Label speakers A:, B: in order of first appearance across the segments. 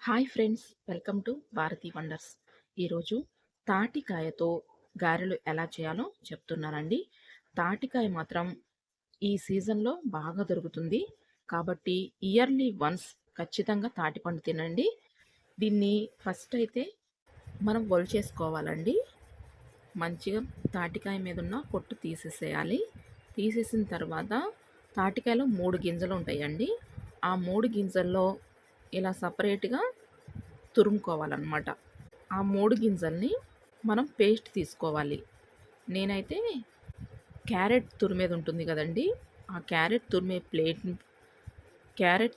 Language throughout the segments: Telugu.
A: Hi friends, welcome to Bharathi wonders. ఈరోజు తాటికాయతో గారెలు ఎలా చేయాలో చెప్తున్నానండి. తాటికాయ మాత్రం ఈ సీజన్లో బాగా దొరుకుతుంది కాబట్టి ఇయర్లీ వన్స్ ఖచ్చితంగా తాటిపండు తినండి. దీన్ని ఫస్ట్ అయితే మనం ఒలిచేసుకోవాలండి. మంచిగా తాటికాయ మీద ఉన్న పొట్టు తీసేసేయాలి. తీసేసిన తర్వాత తాటికాయలో 3 గింజలు ఉంటాయండి. ఆ 3 గింజల్లో ఇలా సపరేట్‌గా తురుముకోవాలన్నమాట. ఆ 3 గింజల్ని మనం పేస్ట్ తీసుకోవాలి. నేనైతే క్యారెట్ తురిమేది ఉంటుంది కదండీ! ఆ క్యారెట్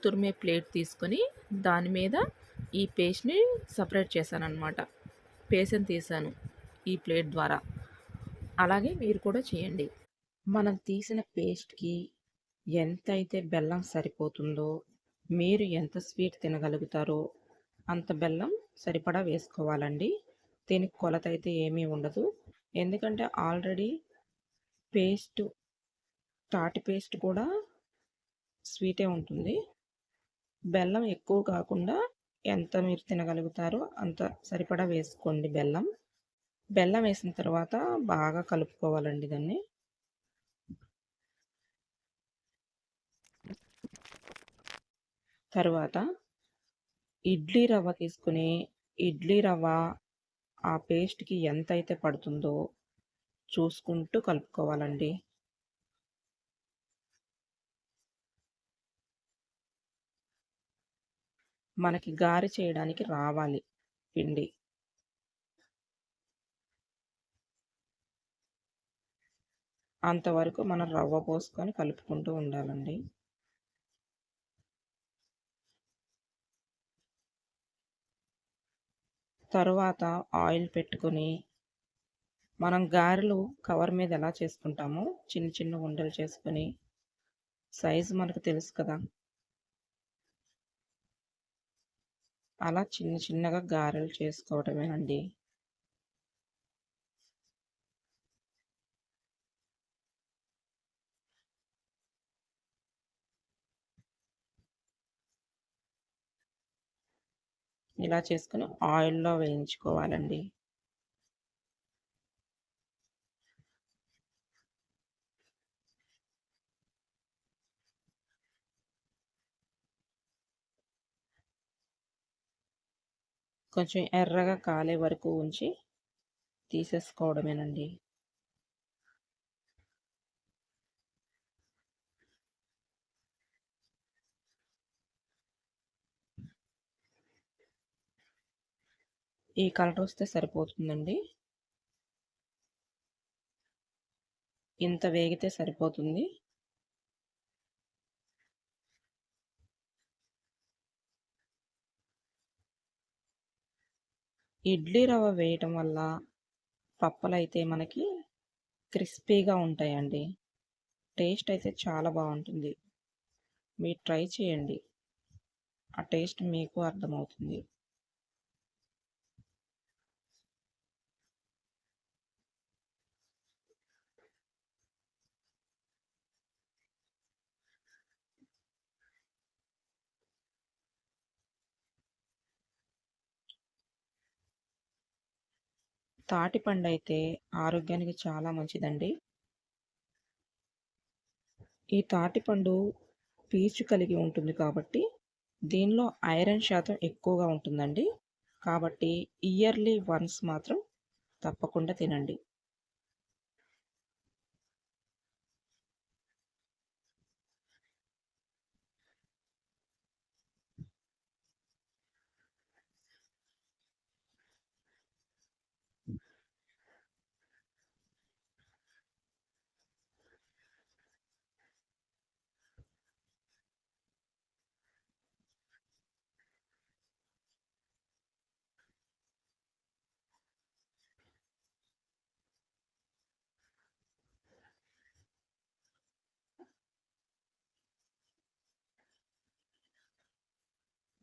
A: తురిమే ప్లేట్ తీసుకొని దాని మీద ఈ పేస్ట్‌ని సెపరేట్ చేశానన్నమాట. పేస్ట్‌ని తీశాను ఈ ప్లేట్ ద్వారా. అలాగే మీరు కూడా చేయండి. మనం తీసిన పేస్ట్‌కి ఎంతైతే బెల్లం సరిపోతుందో, మీరు ఎంత స్వీట్ తినగలుగుతారో అంత బెల్లం సరిపడా వేసుకోవాలండి. దీనికి కొలత అయితే ఏమీ ఉండదు. ఎందుకంటే ఆల్రెడీ పేస్ట్ తాటి పేస్ట్ కూడా స్వీటే ఉంటుంది. బెల్లం ఎక్కువ కాకుండా ఎంత మీరు తినగలుగుతారో అంత సరిపడా వేసుకోండి బెల్లం. బెల్లం వేసిన తర్వాత బాగా కలుపుకోవాలండి దాన్ని. తరువాత ఇడ్లీ రవ్వ తీసుకొని, ఇడ్లీ రవ్వ ఆ పేస్ట్‌కి ఎంతైతే పడుతుందో చూసుకుంటూ కలుపుకోవాలండి. మనకి గారె చేయడానికి రావాలి పిండి. అంతవరకు మనం రవ్వ పోసుకొని కలుపుకుంటూ ఉండాలండి. తరువాత ఆయిల్ పెట్టుకొని, మనం గారెలు కవర్ మీద ఎలా చేసుకుంటామో చిన్న చిన్న ఉండలు చేసుకొని, సైజు మనకు తెలుసు కదా! అలా చిన్న చిన్నగా గారెలు చేసుకోవడమేనండి. ఇలా చేసుకొని ఆయిల్‌లో వేయించుకోవాలండి. కొంచెం ఎర్రగా కాలే వరకు ఉంచి తీసేసుకోవడమేనండి. ఈ కలర్ వస్తే సరిపోతుందండి. ఇంత వేగితే సరిపోతుంది. ఇడ్లీ రవ్వ వేయటం వల్ల పప్పలైతే మనకి క్రిస్పీగా ఉంటాయండి. టేస్ట్ అయితే చాలా బావుంటుంది. మీరు ట్రై చేయండి. ఆ టేస్ట్ మీకు అర్థమవుతుంది. తాటిపండయితే ఆరోగ్యానికి చాలా మంచిదండి. ఈ తాటిపండు పీచు కలిగి ఉంటుంది కాబట్టి, దీనిలో ఐరన్ శాతం ఎక్కువగా ఉంటుందండి. కాబట్టి ఇయర్లీ వన్స్ మాత్రం తప్పకుండా తినండి.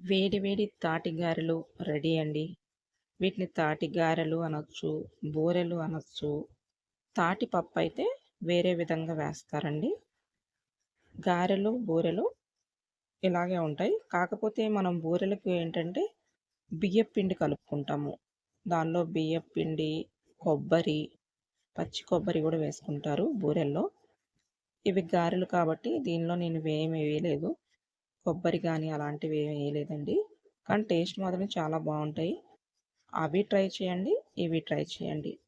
A: వేడి వేడి తాటి గారెలు రెడీ అండి. వీటిని తాటి గారెలు అనొచ్చు, బూరెలు అనొచ్చు. తాటి పప్పయితే వేరే విధంగా వేస్తారండి. గారెలు, బూరెలు ఇలాగే ఉంటాయి. కాకపోతే మనం బూరెలకు ఏంటంటే బియ్యపిండి కలుపుకుంటాము. దానిలో బియ్యపిండి, కొబ్బరి, పచ్చి కొబ్బరి గూడా వేసుకుంటారు బూరెల్లో. ఇవి గారెలు కాబట్టి దీనిలో నేను ఇవేమి వేయలేదు. కొబ్బరి గానీ అలాంటివి ఏమి వేయలేదండి. కానీ టేస్ట్ మాత్రం చాలా బావుంటాయి. అవి ట్రై చేయండి. ఇవి ట్రై చేయండి.